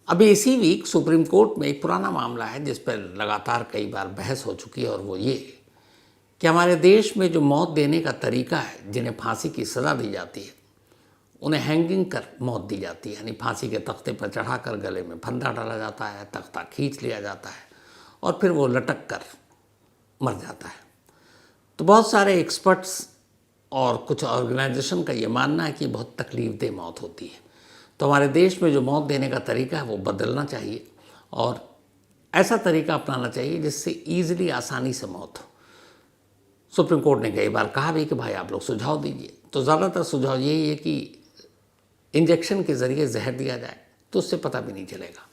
अभी इसी week supreme court में एक पुराना मामला है जिस पर लगातार कई बार बहस हो चुकी है, और वो ये कि हमारे देश में जो मौत देने का तरीका है, जिन्हें फांसी की सज़ा दी जाती है, उन्हें हैंगिंग कर मौत दी जाती है। यानी फांसी के तख्ते पर चढ़ाकर गले में फंदा डाला जाता है, तख्ता खींच लिया जाता है और फिर वो लटक कर मर जाता है। तो बहुत सारे एक्सपर्ट्स और कुछ ऑर्गेनाइजेशन का ये मानना है कि बहुत तकलीफदेह मौत होती है। तो हमारे देश में जो मौत देने का तरीका है वो बदलना चाहिए और ऐसा तरीका अपनाना चाहिए जिससे ईजिली, आसानी से मौत हो। सुप्रीम कोर्ट ने कई बार कहा भी कि भाई आप लोग सुझाव दीजिए। तो ज़्यादातर सुझाव यही है कि इंजेक्शन के ज़रिए जहर दिया जाए, तो उससे पता भी नहीं चलेगा।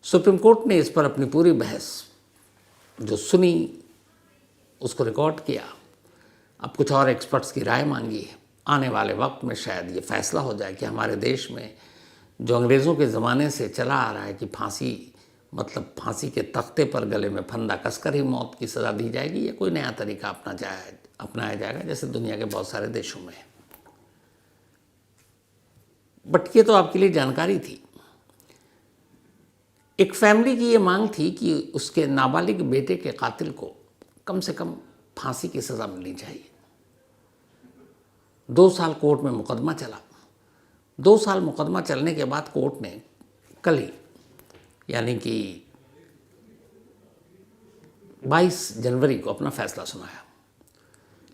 सुप्रीम कोर्ट ने इस पर अपनी पूरी बहस जो सुनी उसको रिकॉर्ड किया। अब कुछ और एक्सपर्ट्स की राय मांगी है। आने वाले वक्त में शायद ये फैसला हो जाए कि हमारे देश में जो अंग्रेज़ों के ज़माने से चला आ रहा है कि फांसी मतलब फांसी के तख्ते पर गले में फंदा कसकर ही मौत की सज़ा दी जाएगी, या कोई नया तरीका अपनाया जाएगा जैसे दुनिया के बहुत सारे देशों में। बट ये तो आपके लिए जानकारी थी। एक फैमिली की ये मांग थी कि उसके नाबालिग बेटे के कातिल को कम से कम फांसी की सज़ा मिलनी चाहिए। 2 साल कोर्ट में मुकदमा चला। 2 साल मुकदमा चलने के बाद कोर्ट ने कल ही, यानी कि 22 जनवरी को अपना फैसला सुनाया।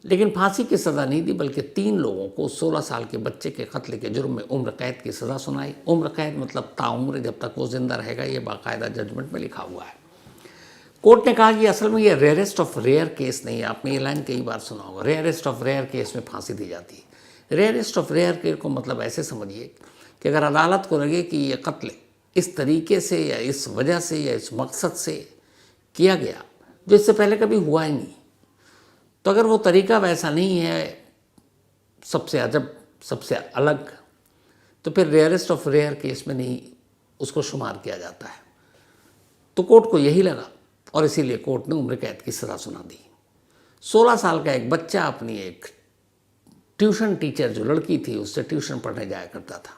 लेकिन फांसी की सज़ा नहीं दी, बल्कि 3 लोगों को 16 साल के बच्चे के कत्ल के जुर्म में उम्र कैद की सज़ा सुनाई। उम्र कैद मतलब ताउम्र, जब तक वो जिंदा रहेगा, ये बाकायदा जजमेंट में लिखा हुआ है। कोर्ट ने कहा कि असल में ये रेयरेस्ट ऑफ रेयर केस नहीं है। आपने ये लाइन कई बार सुना होगा, रेयरेस्ट ऑफ रेयर केस में फांसी दी जाती है। रेयरेस्ट ऑफ रेयर केस को मतलब ऐसे समझिए कि अगर अदालत को लगे कि ये कत्ल इस तरीके से या इस वजह से या इस मकसद से किया गया जो इससे पहले कभी हुआ ही नहीं, तो अगर वो तरीका वैसा नहीं है, सबसे अजब, सबसे अलग, तो फिर रेयरेस्ट ऑफ रेयर केस में नहीं उसको शुमार किया जाता है। तो कोर्ट को यही लगा और इसीलिए कोर्ट ने उम्र कैद की सज़ा सुना दी। 16 साल का एक बच्चा अपनी एक ट्यूशन टीचर जो लड़की थी उससे ट्यूशन पढ़ने जाया करता था,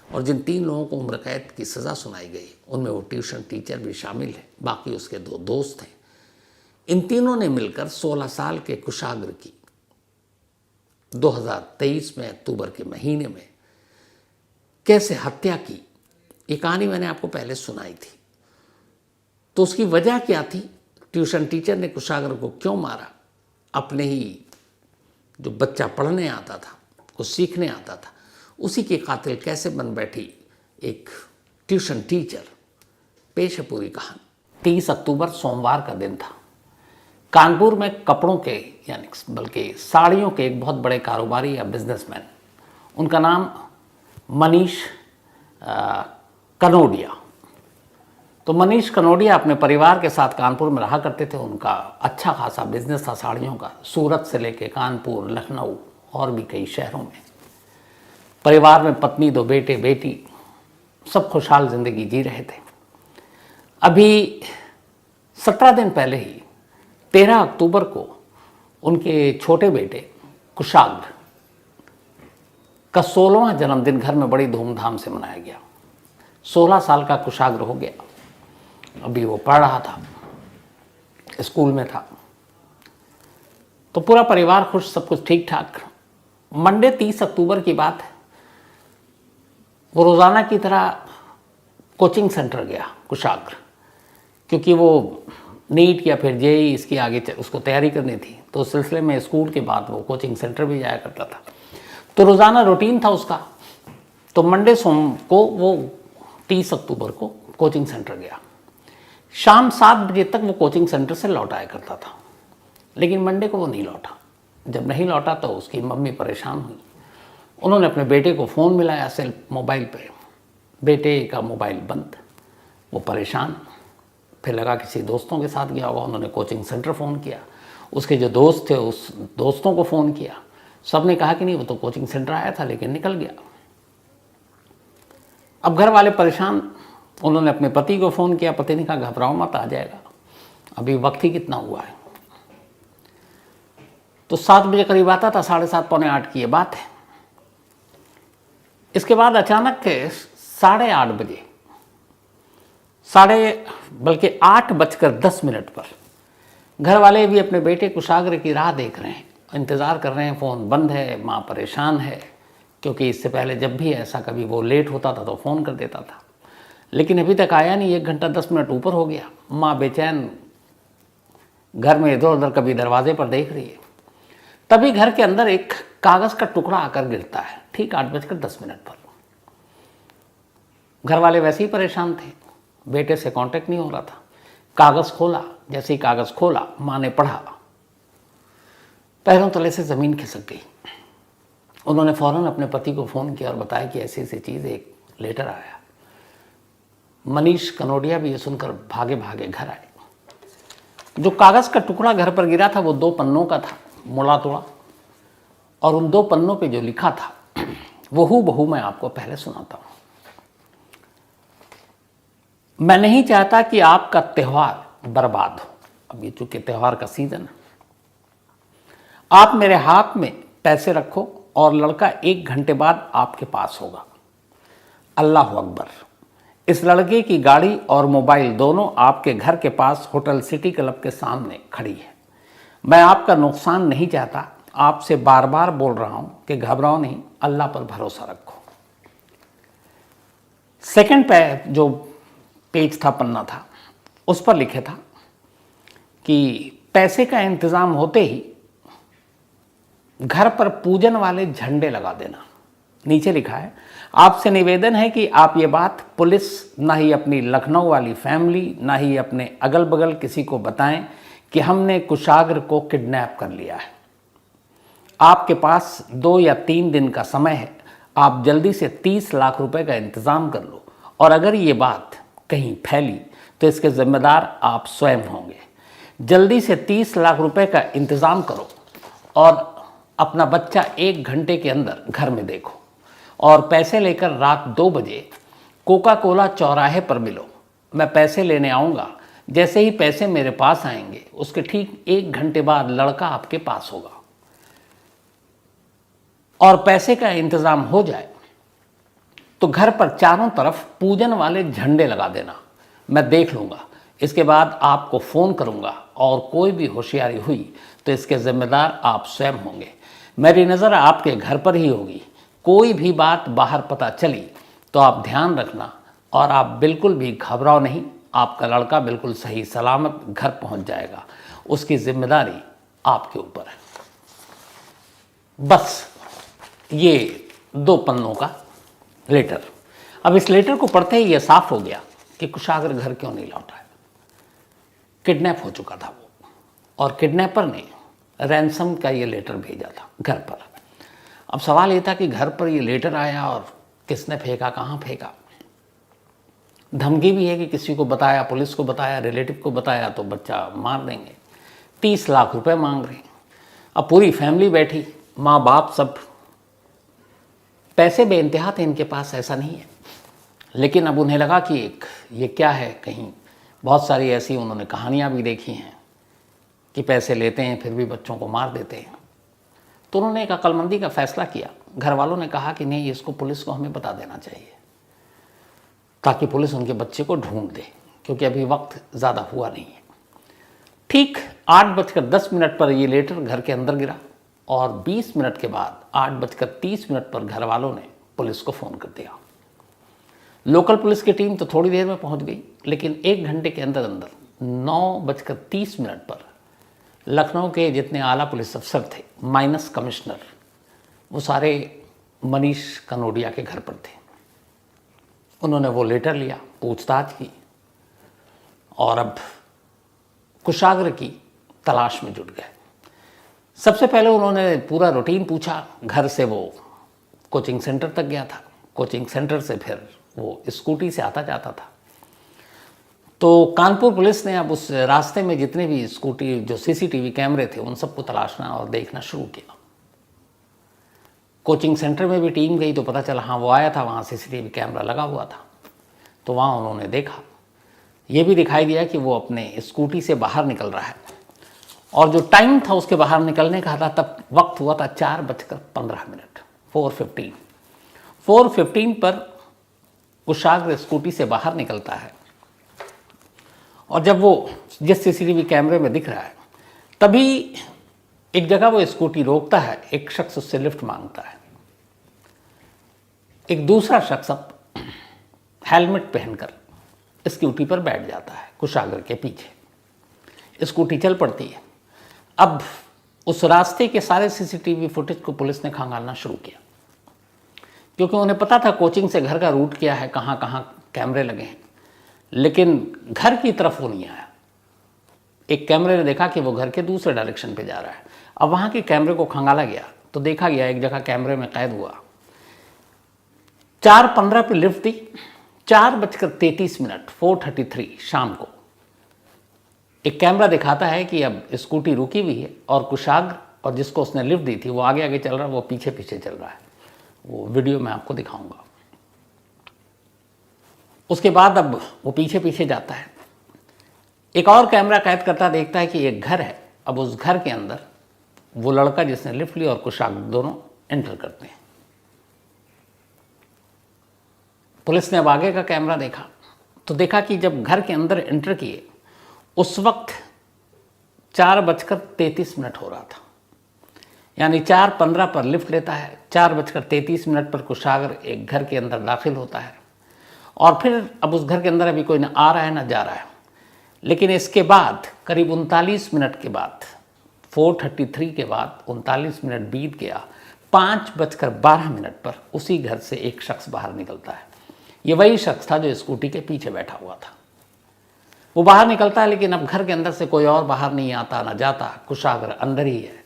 और जिन 3 लोगों को उम्र कैद की सज़ा सुनाई गई उनमें वो ट्यूशन टीचर भी शामिल है, बाकी उसके 2 दोस्त हैं। इन तीनों ने मिलकर 16 साल के कुशाग्र की 2023 में अक्टूबर के महीने में कैसे हत्या की, ये कहानी मैंने आपको पहले सुनाई थी। तो उसकी वजह क्या थी? ट्यूशन टीचर ने कुशाग्र को क्यों मारा? अपने ही जो बच्चा पढ़ने आता था, कुछ सीखने आता था, उसी के कातिल कैसे बन बैठी एक ट्यूशन टीचर। पेश है पूरी कहानी। 30 अक्टूबर सोमवार का दिन था। कानपुर में कपड़ों के यानी बल्कि साड़ियों के एक बहुत बड़े कारोबारी या बिजनेसमैन, उनका नाम मनीष कनोडिया। तो मनीष कनोडिया अपने परिवार के साथ कानपुर में रहा करते थे। उनका अच्छा खासा बिजनेस था साड़ियों का, सूरत से लेके कानपुर, लखनऊ और भी कई शहरों में। परिवार में पत्नी, 2 बेटे बेटी, सब खुशहाल ज़िंदगी जी रहे थे। अभी 17 दिन पहले ही 13 अक्टूबर को उनके छोटे बेटे कुशाग्र का 16वां जन्मदिन घर में बड़ी धूमधाम से मनाया गया। 16 साल का कुशाग्र हो गया। अभी वो पढ़ रहा था, स्कूल में था। तो पूरा परिवार खुश, सब कुछ ठीक ठाक। मंडे 30 अक्टूबर की बात है। वो रोज़ाना की तरह कोचिंग सेंटर गया कुशाग्र, क्योंकि वो नीट या फिर जेईई इसकी आगे उसको तैयारी करनी थी। तो उस सिलसिले में स्कूल के बाद वो कोचिंग सेंटर भी जाया करता था। तो रोज़ाना रूटीन था उसका। तो मंडे सोम को वो 30 अक्टूबर को कोचिंग सेंटर गया। शाम 7 बजे तक वो कोचिंग सेंटर से लौट आया करता था, लेकिन मंडे को वो नहीं लौटा। जब नहीं लौटा तो उसकी मम्मी परेशान हुई। उन्होंने अपने बेटे को फ़ोन मिलाया मोबाइल पे। बेटे का मोबाइल बंद, वो परेशान। फिर लगा किसी दोस्तों के साथ गया होगा। उन्होंने कोचिंग सेंटर फ़ोन किया, उसके जो दोस्त थे उस दोस्तों को फ़ोन किया। सब ने कहा कि नहीं, वो तो कोचिंग सेंटर आया था लेकिन निकल गया। अब घर वाले परेशान। उन्होंने अपने पति को फ़ोन किया। पति ने कहा घबराओ मत, आ जाएगा, अभी वक्त ही कितना हुआ है। तो 7 बजे करीब आता था, 7:30 पौने 8 की ये बात है। इसके बाद अचानक 8:30 बजे 8:10 पर घर वाले भी अपने बेटे कुशाग्र की राह देख रहे हैं, इंतज़ार कर रहे हैं। फ़ोन बंद है, माँ परेशान है, क्योंकि इससे पहले जब भी ऐसा कभी वो लेट होता था तो फ़ोन कर देता था, लेकिन अभी तक आया नहीं। 1 घंटा 10 मिनट ऊपर हो गया। माँ बेचैन घर में इधर उधर कभी दरवाजे पर देख रही है। तभी घर के अंदर एक कागज़ का टुकड़ा आकर गिरता है, ठीक 8:10 पर। घर वाले वैसे ही परेशान थे, बेटे से कांटेक्ट नहीं हो रहा था। कागज़ खोला, जैसे ही कागज़ खोला माँ ने पढ़ा, पैरों तले से ज़मीन खिसक गई। उन्होंने फ़ौरन अपने पति को फ़ोन किया और बताया कि ऐसी ऐसी चीज़, एक लेटर आया। मनीष कनोडिया भी ये सुनकर भागे भागे घर आए। जो कागज़ का टुकड़ा घर पर गिरा था वो 2 पन्नों का था, मुड़ा तोड़ा, और उन 2 पन्नों पे जो लिखा था वो हूबहू मैं आपको पहले सुनाता हूँ। मैं नहीं चाहता कि आपका त्यौहार बर्बाद हो। अब ये चूंकि त्यौहार का सीजन है, आप मेरे हाथ में पैसे रखो और लड़का 1 घंटे बाद आपके पास होगा। अल्लाह अकबर। इस लड़के की गाड़ी और मोबाइल दोनों आपके घर के पास होटल सिटी क्लब के सामने खड़ी है। मैं आपका नुकसान नहीं चाहता, आपसे बार बार बोल रहा हूं कि घबराओ नहीं, अल्लाह पर भरोसा रखो। सेकंड पे जो पेज था, पन्ना था, उस पर लिखे था कि पैसे का इंतज़ाम होते ही घर पर पूजन वाले झंडे लगा देना। नीचे लिखा है, आपसे निवेदन है कि आप ये बात पुलिस, ना ही अपनी लखनऊ वाली फैमिली, ना ही अपने अगल बगल किसी को बताएं कि हमने कुशाग्र को किडनैप कर लिया है। आपके पास 2 या 3 दिन का समय है। आप जल्दी से 30 लाख रुपए का इंतज़ाम कर लो, और अगर ये बात कहीं फैली तो इसके जिम्मेदार आप स्वयं होंगे। जल्दी से 30 लाख रुपए का इंतज़ाम करो और अपना बच्चा 1 घंटे के अंदर घर में देखो, और पैसे लेकर रात 2 बजे कोका कोला चौराहे पर मिलो। मैं पैसे लेने आऊँगा। जैसे ही पैसे मेरे पास आएंगे उसके ठीक 1 घंटे बाद लड़का आपके पास होगा, और पैसे का इंतज़ाम हो जाए तो घर पर चारों तरफ पूजन वाले झंडे लगा देना। मैं देख लूँगा। इसके बाद आपको फ़ोन करूँगा, और कोई भी होशियारी हुई तो इसके ज़िम्मेदार आप स्वयं होंगे। मेरी नज़र आपके घर पर ही होगी। कोई भी बात बाहर पता चली तो आप ध्यान रखना, और आप बिल्कुल भी घबराओ नहीं। आपका लड़का बिल्कुल सही सलामत घर पहुंच जाएगा। उसकी जिम्मेदारी आपके ऊपर है। बस ये 2 पन्नों का लेटर। अब इस लेटर को पढ़ते ही यह साफ हो गया कि कुशाग्र घर क्यों नहीं लौटा है। किडनैप हो चुका था वो, और किडनैपर ने रैंसम का ये लेटर भेजा था घर पर। अब सवाल ये था कि घर पर ये लेटर आया और किसने फेंका, कहाँ फेंका। धमकी भी है कि किसी को बताया, पुलिस को बताया, रिलेटिव को बताया तो बच्चा मार देंगे। 30 लाख रुपए मांग रहे हैं। अब पूरी फैमिली बैठी, माँ बाप सब। पैसे बेइंतहा थे इनके पास, ऐसा नहीं है, लेकिन अब उन्हें लगा कि ये क्या है। कहीं बहुत सारी ऐसी उन्होंने कहानियाँ भी देखी हैं कि पैसे लेते हैं फिर भी बच्चों को मार देते हैं। तो उन्होंने एक अक्लमंदी का फैसला किया। घर वालों ने कहा कि नहीं, इसको पुलिस को हमें बता देना चाहिए, ताकि पुलिस उनके बच्चे को ढूंढ दे, क्योंकि अभी वक्त ज़्यादा हुआ नहीं है। ठीक 8:10 पर ये लेटर घर के अंदर गिरा, और 20 मिनट के बाद 8:30 पर घर वालों ने पुलिस को फ़ोन कर दिया। लोकल पुलिस की टीम तो थोड़ी देर में पहुंच गई, लेकिन 1 घंटे के अंदर अंदर 9:30 पर लखनऊ के जितने आला पुलिस अफसर थे, माइनस कमिश्नर, वो सारे मनीष कनोडिया के घर पर थे। उन्होंने वो लेटर लिया, पूछताछ की, और अब कुशाग्र की तलाश में जुट गए। सबसे पहले उन्होंने पूरा रूटीन पूछा। घर से वो कोचिंग सेंटर तक गया था, कोचिंग सेंटर से फिर वो स्कूटी से आता जाता था। तो कानपुर पुलिस ने अब उस रास्ते में जितने भी स्कूटी, जो सीसीटीवी कैमरे थे, उन सबको तलाशना और देखना शुरू किया। कोचिंग सेंटर में भी टीम गई तो पता चला हाँ वो आया था, वहाँ सीसीटीवी कैमरा लगा हुआ था। तो वहाँ उन्होंने देखा, ये भी दिखाई दिया कि वो अपने स्कूटी से बाहर निकल रहा है, और जो टाइम था उसके बाहर निकलने का था तब वक्त हुआ था 4:15, 4:15 पर कुशाग्र स्कूटी से बाहर निकलता है और जब वो जिस सीसीटीवी कैमरे में दिख रहा है, तभी एक जगह वो स्कूटी रोकता है, एक शख्स उससे लिफ्ट मांगता है। एक दूसरा शख्स अब हेलमेट पहनकर स्कूटी पर बैठ जाता है कुशागर के पीछे। स्कूटी चल पड़ती है। अब उस रास्ते के सारे सीसीटीवी फुटेज को पुलिस ने खंगालना शुरू किया, क्योंकि उन्हें पता था कोचिंग से घर का रूट क्या है, कहाँ कहाँ कैमरे लगे हैं। लेकिन घर की तरफ वो नहीं आया। एक कैमरे ने देखा कि वो घर के दूसरे डायरेक्शन पे जा रहा है। अब वहाँ के कैमरे को खंगाला गया तो देखा गया एक जगह कैमरे में कैद हुआ, 4:15 पे लिफ्ट दी, 4:33 4:33 शाम को एक कैमरा दिखाता है कि अब स्कूटी रुकी हुई है और कुशाग्र और जिसको उसने लिफ्ट दी थी वो आगे आगे चल रहा है, वो पीछे पीछे चल रहा है। वो वीडियो मैं आपको दिखाऊंगा। उसके बाद अब वो पीछे पीछे जाता है। एक और कैमरा कैद करता देखता है कि एक घर है। अब उस घर के अंदर वो लड़का जिसने लिफ्ट ली और कुशाग्र दोनों एंटर करते हैं। पुलिस ने अब आगे का कैमरा देखा तो देखा कि जब घर के अंदर एंटर किए उस वक्त 4:33 हो रहा था। यानी 4:15 पर लिफ्ट लेता है, 4:33 पर कुशाग्र एक घर के अंदर दाखिल होता है। और फिर अब उस घर के अंदर अभी कोई ना आ रहा है ना जा रहा है। लेकिन इसके बाद करीब 39 मिनट के बाद, 4:33 के बाद 39 मिनट बीत गया, 5:12 पर उसी घर से एक शख्स बाहर निकलता है। ये वही शख्स था जो स्कूटी के पीछे बैठा हुआ था। वो बाहर निकलता है, लेकिन अब घर के अंदर से कोई और बाहर नहीं आता ना जाता, कुशाग्र अंदर ही है।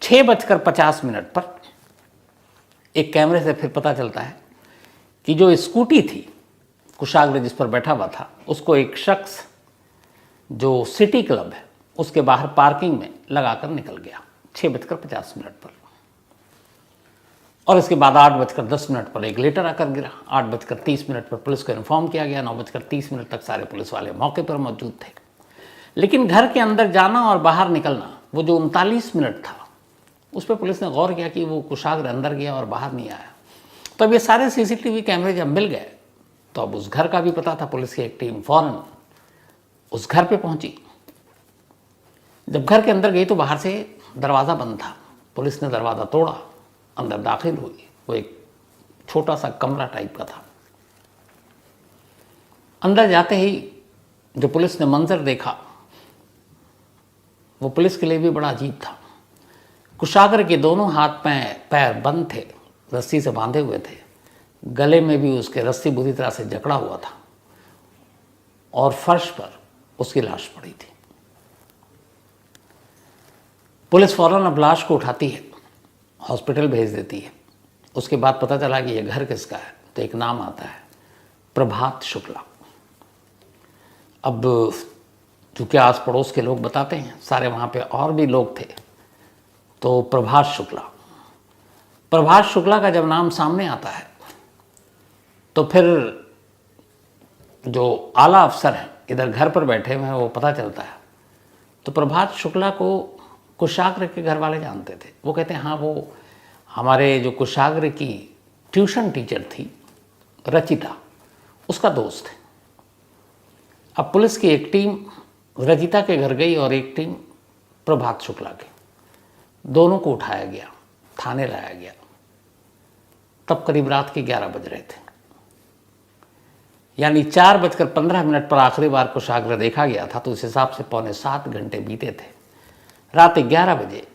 6:50 पर एक कैमरे से फिर पता चलता है कि जो स्कूटी थी कुशाग्र जिस पर बैठा हुआ था, उसको एक शख्स जो सिटी क्लब है उसके बाहर पार्किंग में लगाकर निकल गया 6:50 पर। और इसके बाद 8:10 पर एक लेटर आकर गिरा। 8:30 पर पुलिस को इन्फॉर्म किया गया। 9:30 तक सारे पुलिस वाले मौके पर मौजूद थे। लेकिन घर के अंदर जाना और बाहर निकलना, वो जो 39 मिनट था, उस पर पुलिस ने गौर किया कि वो कुशाग्र अंदर गया और बाहर नहीं आया। तो अब ये सारे सीसीटीवी कैमरे जब मिल गए तो अब उस घर का भी पता था। पुलिस की एक टीम फौरन उस घर पे पहुंची। जब घर के अंदर गई तो बाहर से दरवाज़ा बंद था। पुलिस ने दरवाज़ा तोड़ा, अंदर दाखिल हुई। वो एक छोटा सा कमरा टाइप का था। अंदर जाते ही जो पुलिस ने मंजर देखा वो पुलिस के लिए भी बड़ा अजीब था। कुशाग्र के दोनों हाथ पैर बंद थे, रस्सी से बांधे हुए थे। गले में भी उसके रस्सी बुरी तरह से जकड़ा हुआ था और फर्श पर उसकी लाश पड़ी थी। पुलिस फौरन अब लाश को उठाती है, हॉस्पिटल भेज देती है। उसके बाद पता चला कि ये घर किसका है, तो एक नाम आता है, प्रभात शुक्ला। अब चूँकि आस पड़ोस के लोग बताते हैं, सारे वहाँ पे और भी लोग थे, तो प्रभात शुक्ला का जब नाम सामने आता है तो फिर जो आला अफसर हैं इधर घर पर बैठे हुए हैं वो पता चलता है। तो प्रभात शुक्ला को कुशाग्र के घर वाले जानते थे। वो कहते हैं हाँ, वो हमारे जो कुशाग्र की ट्यूशन टीचर थी रचिता, उसका दोस्त है। अब पुलिस की एक टीम रचिता के घर गई और एक टीम प्रभात शुक्ला की। दोनों को उठाया गया, थाने लाया गया। तब करीब रात के 11 बज रहे थे। यानी 4:15 पर आखिरी बार कुशाग्र देखा गया था, तो उस हिसाब से 6.25 घंटे बीते थे। रात 11 बजे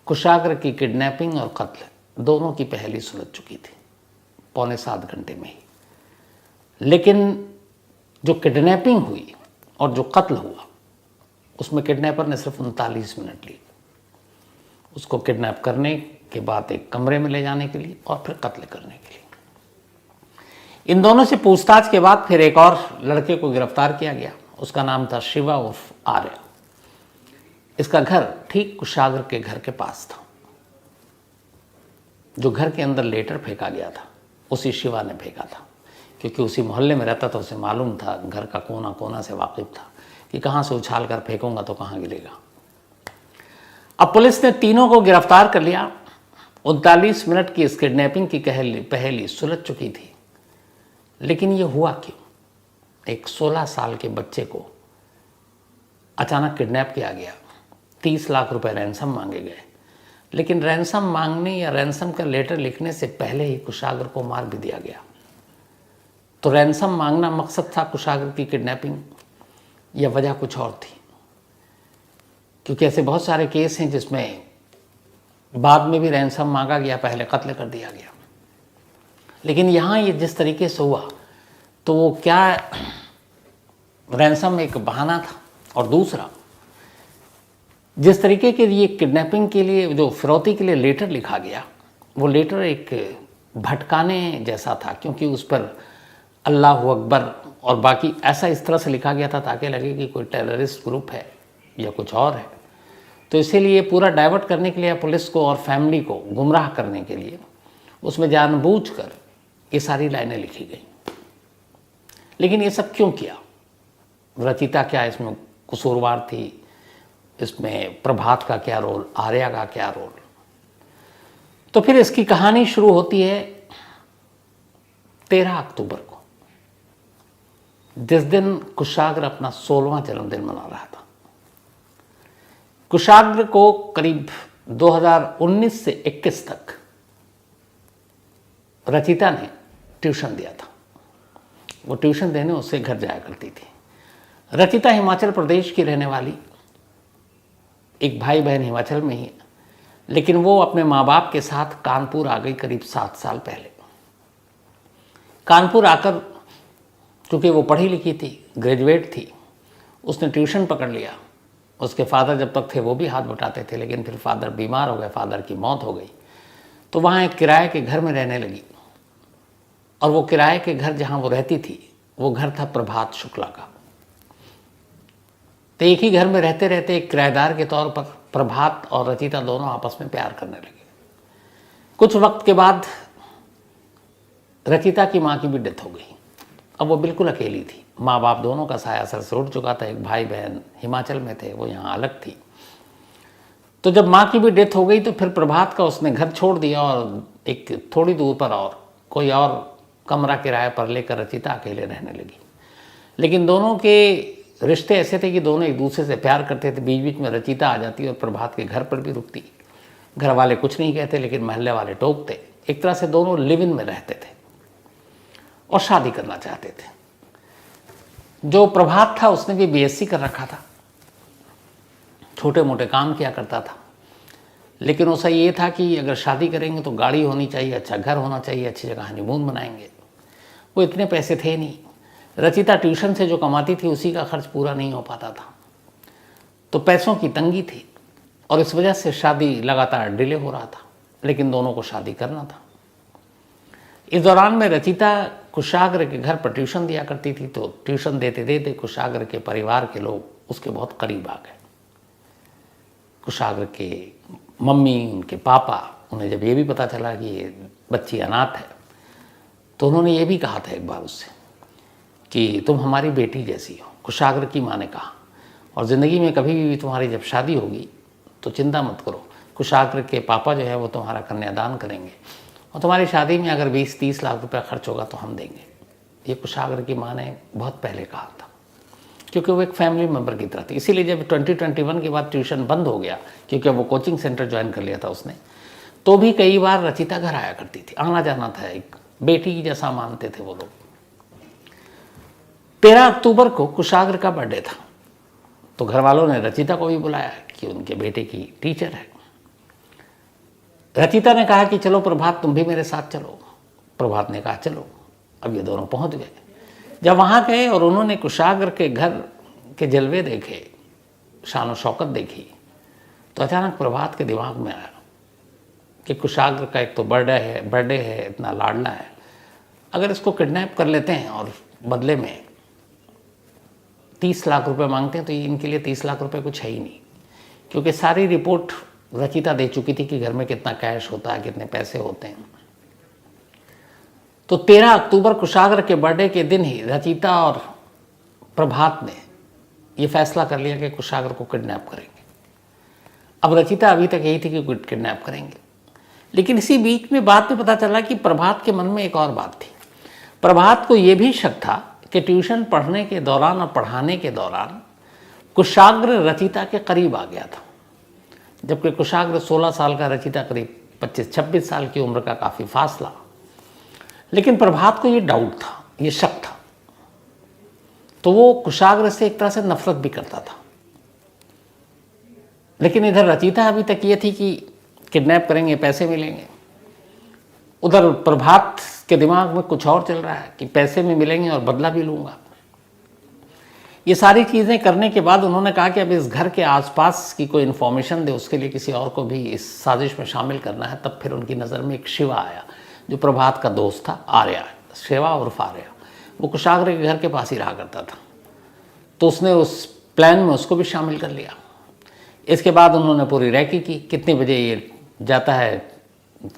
कुशाग्र की किडनैपिंग और कत्ल दोनों की पहली सुलझ चुकी थी, 6.25 घंटे में ही। लेकिन जो किडनैपिंग हुई और जो कत्ल हुआ, उसमें किडनैपर ने सिर्फ 39 मिनट लिए। उसको किडनैप करने के बाद एक कमरे में ले जाने के लिए और फिर कत्ल करने के लिए। इन दोनों से पूछताछ के बाद फिर एक और लड़के को गिरफ्तार किया गया। उसका नाम था शिवा उर्फ आर्य। इसका घर ठीक कुशाग्र के घर के पास था। जो घर के अंदर लेटर फेंका गया था उसी शिवा ने फेंका था, क्योंकि उसी मोहल्ले में रहता था, उसे मालूम था, घर का कोना कोना से वाकिफ था कि कहाँ से उछाल कर फेंकूंगा तो कहाँ गिरेगा। अब पुलिस ने तीनों को गिरफ्तार कर लिया। 39 मिनट की इस किडनैपिंग की पहली सुलझ चुकी थी। लेकिन ये हुआ क्यों? एक 16 साल के बच्चे को अचानक किडनैप किया गया। 30 लाख रुपए रैंसम मांगे गए, लेकिन रैंसम मांगने या रैंसम का लेटर लिखने से पहले ही कुशागर को मार भी दिया गया। तो रैंसम मांगना मकसद था कुशागर की किडनैपिंग या वजह कुछ और थी? क्योंकि ऐसे बहुत सारे केस हैं जिसमें बाद में भी रैंसम मांगा गया, पहले कत्ल कर दिया गया। लेकिन यहाँ ये जिस तरीके से हुआ तो वो क्या रैंसम एक बहाना था, और दूसरा जिस तरीके के लिए किडनैपिंग के लिए जो फिरौती के लिए लेटर लिखा गया, वो लेटर एक भटकाने जैसा था, क्योंकि उस पर अल्लाह अकबर और बाकी ऐसा इस तरह से लिखा गया था ताकि लगे कि कोई टेररिस्ट ग्रुप है या कुछ और है। तो इसीलिए पूरा डाइवर्ट करने के लिए, पुलिस को और फैमिली को गुमराह करने के लिए उसमें जानबूझकर ये सारी लाइनें लिखी गई। लेकिन ये सब क्यों किया? रचिता क्या इसमें कसूरवार थी? इसमें प्रभात का क्या रोल, आर्या का क्या रोल? तो फिर इसकी कहानी शुरू होती है 13 अक्टूबर को, जिस दिन कुशाग्र अपना 16वां जन्मदिन मना रहा था। कुशाग्र को करीब 2019 से 21 तक रचिता ने ट्यूशन दिया था। वो ट्यूशन देने उससे घर जाया करती थी। रचिता हिमाचल प्रदेश की रहने वाली, एक भाई बहन हिमाचल में ही है, लेकिन वो अपने माँ बाप के साथ कानपुर आ गई करीब 7 साल पहले। कानपुर आकर, चूँकि वो पढ़ी लिखी थी, ग्रेजुएट थी, उसने ट्यूशन पकड़ लिया। उसके फादर जब तक थे वो भी हाथ बटाते थे, लेकिन फिर फादर बीमार हो गए, फादर की मौत हो गई, तो वहाँ एक किराए के घर में रहने लगी। और वो किराए के घर जहाँ वो रहती थी, वो घर था प्रभात शुक्ला का। तो एक ही घर में रहते रहते एक किराएदार के तौर पर प्रभात और रचिता दोनों आपस में प्यार करने लगे। कुछ वक्त के बाद रचिता की माँ की भी डेथ हो गई। अब वो बिल्कुल अकेली थी। माँ बाप दोनों का साया सर से उठ चुका था। एक भाई बहन हिमाचल में थे, वो यहाँ अलग थी। तो जब माँ की भी डेथ हो गई तो फिर प्रभात का उसने घर छोड़ दिया और एक थोड़ी दूर पर और कोई और कमरा किराए पर लेकर रचिता अकेले रहने लगी। लेकिन दोनों के रिश्ते ऐसे थे कि दोनों एक दूसरे से प्यार करते थे। बीच बीच में रचिता आ जाती और प्रभात के घर पर भी रुकती। घर वाले कुछ नहीं कहते, लेकिन मोहल्ले वाले टोकते। एक तरह से दोनों लिव इन में रहते थे और शादी करना चाहते थे। जो प्रभात था उसने भी बीएससी कर रखा था, छोटे मोटे काम किया करता था, लेकिन उसका ये था कि अगर शादी करेंगे तो गाड़ी होनी चाहिए, अच्छा घर होना चाहिए, अच्छी जगह हनीमून मनाएंगे। वो इतने पैसे थे नहीं। रचिता ट्यूशन से जो कमाती थी उसी का खर्च पूरा नहीं हो पाता था, तो पैसों की तंगी थी और इस वजह से शादी लगातार डिले हो रहा था। लेकिन दोनों को शादी करना था। इस दौरान में रचिता कुशाग्र के घर पर ट्यूशन दिया करती थी, तो ट्यूशन देते देते कुशाग्र के परिवार के लोग उसके बहुत करीब आ गए। कुशाग्र के मम्मी, उनके पापा, उन्हें जब ये भी पता चला कि ये बच्ची अनाथ है, तो उन्होंने ये भी कहा था एक बार उससे कि तुम हमारी बेटी जैसी हो। कुशाग्र की माँ ने कहा, और ज़िंदगी में कभी भी तुम्हारी जब शादी होगी तो चिंता मत करो, कुशाग्र के पापा जो है वो तुम्हारा कन्यादान करेंगे और तुम्हारी शादी में अगर 20-30 लाख रुपया खर्च होगा तो हम देंगे। ये कुशाग्र की माँ ने बहुत पहले कहा था, क्योंकि वो एक फैमिली मेम्बर की तरह थी। इसीलिए जब 2021 के बाद ट्यूशन बंद हो गया, क्योंकि वो कोचिंग सेंटर ज्वाइन कर लिया था उसने, तो भी कई बार रचिता घर आया करती थी। आना जाना था, एक बेटी की जैसा मानते थे वो लोग। 13 अक्टूबर को कुशाग्र का बर्थडे था, तो घर वालों ने रचिता को भी बुलाया कि उनके बेटे की टीचर है। रचिता ने कहा कि चलो प्रभात, तुम भी मेरे साथ चलो। प्रभात ने कहा चलो। अब ये दोनों पहुंच गए। जब वहाँ गए और उन्होंने कुशाग्र के घर के जलवे देखे, शान शौकत देखी, तो अचानक प्रभात के दिमाग में आया कि कुशाग्र का एक तो बर्थडे है, इतना लाडला है, अगर इसको किडनैप कर लेते हैं और बदले में 30 लाख रुपए मांगते हैं, तो इनके लिए 30 लाख रुपए कुछ है ही नहीं, क्योंकि सारी रिपोर्ट रचिता दे चुकी थी कि घर में कितना कैश होता है, कितने पैसे होते हैं। तो 13 अक्टूबर कुशाग्र के बर्थडे के दिन ही रचिता और प्रभात ने ये फैसला कर लिया कि कुशाग्र को किडनैप करेंगे। अब रचिता अभी तक यही थी कि किडनैप करेंगे, लेकिन इसी बीच में बाद में पता चला कि प्रभात के मन में एक और बात थी। प्रभात को ये भी शक था कि ट्यूशन पढ़ने के दौरान और पढ़ाने के दौरान कुशाग्र रचिता के करीब आ गया था, जबकि कुशाग्र 16 साल का, रचिता करीब 25-26 साल की उम्र का, काफ़ी फासला। लेकिन प्रभात को ये डाउट था, ये शक था, तो वो कुशाग्र से एक तरह से नफरत भी करता था। लेकिन इधर रचिता अभी तक ये थी कि किडनैप करेंगे, पैसे मिलेंगे। उधर प्रभात के दिमाग में कुछ और चल रहा है कि पैसे भी मिलेंगे और बदला भी लूँगा। ये सारी चीज़ें करने के बाद उन्होंने कहा कि अब इस घर के आसपास की कोई इन्फॉर्मेशन दे, उसके लिए किसी और को भी इस साजिश में शामिल करना है। तब फिर उनकी नज़र में एक शिवा आया, जो प्रभात का दोस्त था, आर्या, शिवा उर्फ आर्या। वो कुशाग्र के घर के पास ही रहा करता था, तो उसने उस प्लान में उसको भी शामिल कर लिया। इसके बाद उन्होंने पूरी रैकी की, कितने बजे ये जाता है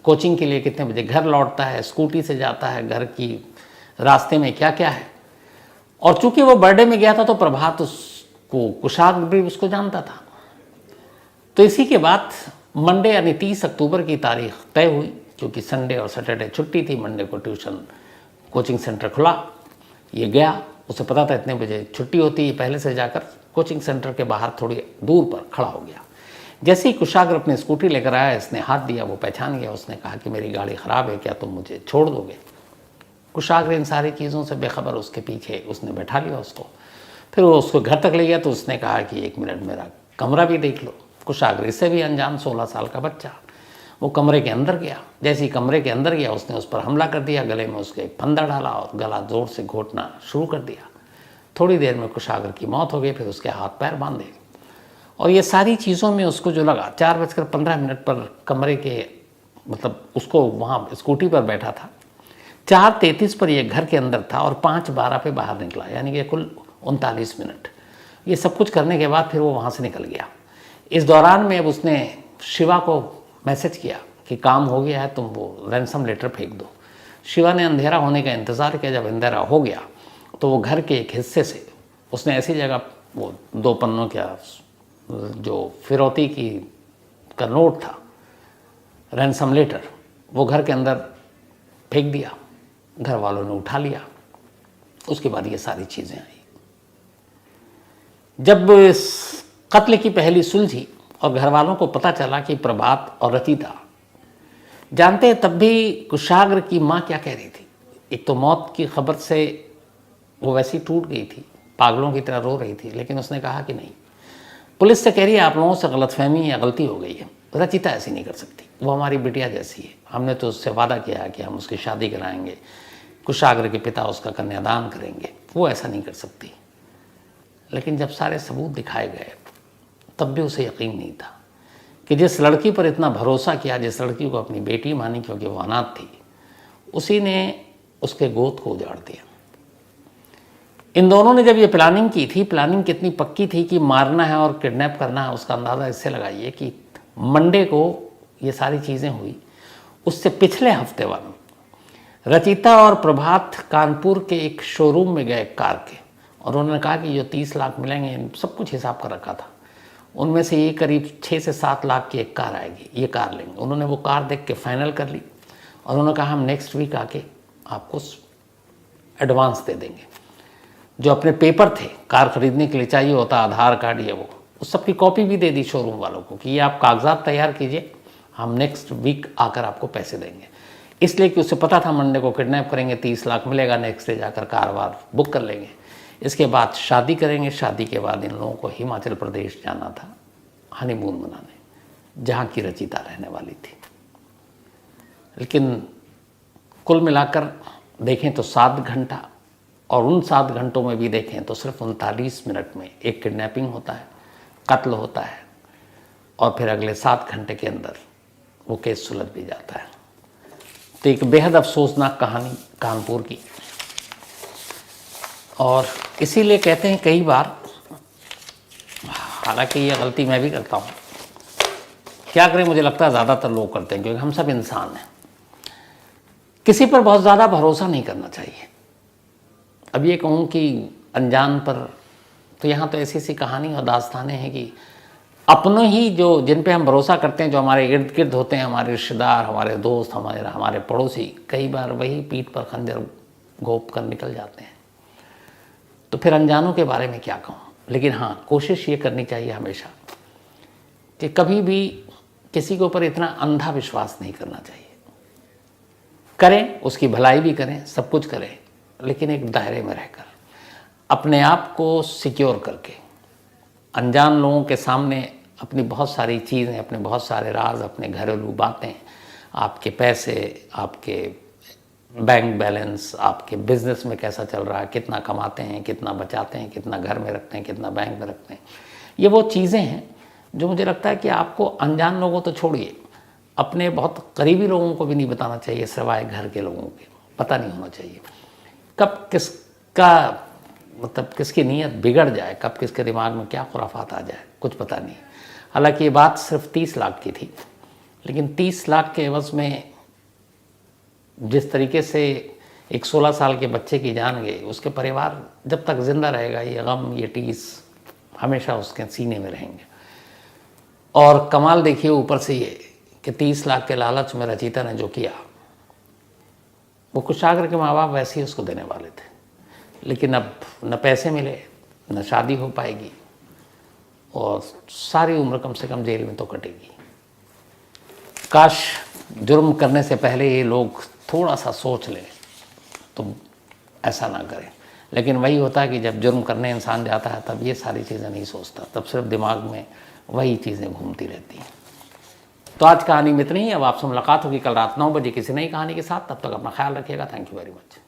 कोचिंग के लिए, कितने बजे घर लौटता है, स्कूटी से जाता है, घर की रास्ते में क्या क्या है। और चूंकि वो बर्थडे में गया था तो प्रभात उसको, कुशाग्र भी उसको जानता था। तो इसी के बाद मंडे यानी 30 अक्टूबर की तारीख तय हुई, क्योंकि संडे और सैटरडे छुट्टी थी। मंडे को ट्यूशन कोचिंग सेंटर खुला, ये गया, उसे पता था इतने बजे छुट्टी होती है, पहले से जाकर कोचिंग सेंटर के बाहर थोड़ी दूर पर खड़ा हो गया। जैसे ही कुशाग्र अपनी स्कूटी लेकर आया, इसने हाथ दिया, वो पहचान गया। उसने कहा कि मेरी गाड़ी ख़राब है, क्या तुम मुझे छोड़ दोगे? कुशाग्र इन सारी चीज़ों से बेखबर उसके पीछे उसने बैठा लिया उसको। फिर वो उसको घर तक ले गया, तो उसने कहा कि 1 मिनट मेरा कमरा भी देख लो। कुशाग्र इससे भी अनजान 16 साल का बच्चा, वो कमरे के अंदर गया। जैसे ही कमरे के अंदर गया, उसने उस पर हमला कर दिया, गले में उसके फंदा डाला और गला जोर से घोटना शुरू कर दिया। थोड़ी देर में कुशाग्र की मौत हो गई। फिर उसके हाथ पैर बांधे, और ये सारी चीज़ों में उसको जो लगा, 4:15 पर कमरे के, मतलब उसको वहाँ स्कूटी पर बैठा था, 4:33 पर ये घर के अंदर था और 5:12 पे बाहर निकला, यानी कि कुल 39 मिनट। ये सब कुछ करने के बाद फिर वो वहाँ से निकल गया। इस दौरान में अब उसने शिवा को मैसेज किया कि काम हो गया है, तुम वो रैंसम लेटर फेंक दो। शिवा ने अंधेरा होने का इंतज़ार किया। जब अंधेरा हो गया तो वो घर के एक हिस्से से उसने ऐसी जगह, वो 2 पन्नों का जो फिरौती की का नोट था, रैंसम लेटर, वो घर के अंदर फेंक दिया। घर वालों ने उठा लिया। उसके बाद ये सारी चीज़ें आई। जब इस कत्ल की पहली सुलझी और घर वालों को पता चला कि प्रभात और रचिता जानते हैं, तब भी कुशाग्र की माँ क्या कह रही थी। एक तो मौत की खबर से वो वैसी टूट गई थी, पागलों की तरह रो रही थी, लेकिन उसने कहा कि नहीं, पुलिस से कह रही है आप लोगों से गलतफहमी या गलती हो गई है, रचिता ऐसी नहीं कर सकती, वो हमारी बिटिया जैसी है, हमने तो उससे वादा किया है कि हम उसकी शादी कराएंगे, कुशाग्र के पिता उसका कन्यादान करेंगे, वो ऐसा नहीं कर सकती। लेकिन जब सारे सबूत दिखाए गए तब भी उसे यकीन नहीं था कि जिस लड़की पर इतना भरोसा किया, जिस लड़की को अपनी बेटी मानी क्योंकि वो अनाथ थी, उसी ने उसके गोद को उजाड़ दिया। इन दोनों ने जब ये प्लानिंग की थी, प्लानिंग कितनी पक्की थी कि मारना है और किडनैप करना है, उसका अंदाज़ा इससे लगाइए कि मंडे को ये सारी चीज़ें हुई, उससे पिछले हफ्ते वालों रचिता और प्रभात कानपुर के एक शोरूम में गए कार के, और उन्होंने कहा कि जो 30 लाख मिलेंगे, सब कुछ हिसाब कर रखा था, उनमें से ये करीब 6 से 7 लाख की एक कार आएगी, ये कार लेंगे। उन्होंने वो कार देख के फाइनल कर ली और उन्होंने कहा हम नेक्स्ट वीक आके आपको एडवांस दे देंगे। जो अपने पेपर थे कार खरीदने के लिए चाहिए होता, आधार कार्ड, ये वो, उस सब की कॉपी भी दे दी शोरूम वालों को कि ये आप कागजात तैयार कीजिए, हम नेक्स्ट वीक आकर आपको पैसे देंगे। इसलिए कि उसे पता था मंडे को किडनैप करेंगे, 30 लाख मिलेगा, नेक्स्ट डे जाकर कार वार बुक कर लेंगे, इसके बाद शादी करेंगे। शादी के बाद इन लोगों को हिमाचल प्रदेश जाना था हनीमून मनाने, जहाँ की रचिता रहने वाली थी। लेकिन कुल मिलाकर देखें तो 7 घंटा, और उन 7 घंटों में भी देखें तो सिर्फ 39 मिनट में एक किडनैपिंग होता है, कत्ल होता है, और फिर अगले 7 घंटे के अंदर वो केस सुलझ भी जाता है। तो एक बेहद अफसोसनाक कहानी कानपुर की, और इसीलिए कहते हैं कई बार, हालांकि ये गलती मैं भी करता हूँ, क्या करें, मुझे लगता है ज़्यादातर लोग करते हैं, क्योंकि हम सब इंसान हैं, किसी पर बहुत ज़्यादा भरोसा नहीं करना चाहिए। अब ये कहूँ कि अनजान पर, तो यहाँ तो ऐसी ऐसी कहानी और दास्तानें हैं कि अपने ही जो, जिन पे हम भरोसा करते हैं, जो हमारे इर्द गिर्द होते हैं, हमारे रिश्तेदार, हमारे दोस्त, हमारे पड़ोसी, कई बार वही पीठ पर खंजर घोंप कर निकल जाते हैं। तो फिर अनजानों के बारे में क्या कहूँ। लेकिन हाँ, कोशिश ये करनी चाहिए हमेशा कि कभी भी किसी के ऊपर इतना अंधा विश्वास नहीं करना चाहिए। करें, उसकी भलाई भी करें, सब कुछ करें, लेकिन एक दायरे में रहकर, अपने आप को सिक्योर करके। अनजान लोगों के सामने अपनी बहुत सारी चीज़ें, अपने बहुत सारे राज, अपने घरेलू बातें, आपके पैसे, आपके बैंक बैलेंस, आपके बिजनेस में कैसा चल रहा है, कितना कमाते हैं, कितना बचाते हैं, कितना घर में रखते हैं, कितना बैंक में रखते हैं, ये वो चीज़ें हैं जो मुझे लगता है कि आपको अनजान लोगों तो छोड़िए, अपने बहुत करीबी लोगों को भी नहीं बताना चाहिए, सिवाय घर के लोगों के। पता नहीं होना चाहिए कब किसका मतलब किसकी नीयत बिगड़ जाए, कब किसके दिमाग में क्या खुराफात आ जाए, कुछ पता नहीं। हालांकि ये बात सिर्फ 30 लाख की थी, लेकिन 30 लाख के एवज़ में जिस तरीके से एक 16 साल के बच्चे की जान गई, उसके परिवार जब तक जिंदा रहेगा ये गम, ये टीस हमेशा उसके सीने में रहेंगे। और कमाल देखिए ऊपर से ये कि 30 लाख के लालच में रचयिता ने जो किया, वो कुशाग्र के माँ बाप वैसे ही उसको देने वाले थे, लेकिन अब न पैसे मिले, न शादी हो पाएगी, और सारी उम्र कम से कम जेल में तो कटेगी। काश जुर्म करने से पहले ये लोग थोड़ा सा सोच लें, तो ऐसा ना करें। लेकिन वही होता है कि जब जुर्म करने इंसान जाता है तब ये सारी चीज़ें नहीं सोचता, तब सिर्फ दिमाग में वही चीज़ें घूमती रहती हैं। तो आज कहानी में इतनी ही। अब आपसे मुलाकात होगी कल रात 9 बजे किसी नई कहानी के साथ। तब तक अपना ख्याल रखिएगा। Thank you very much.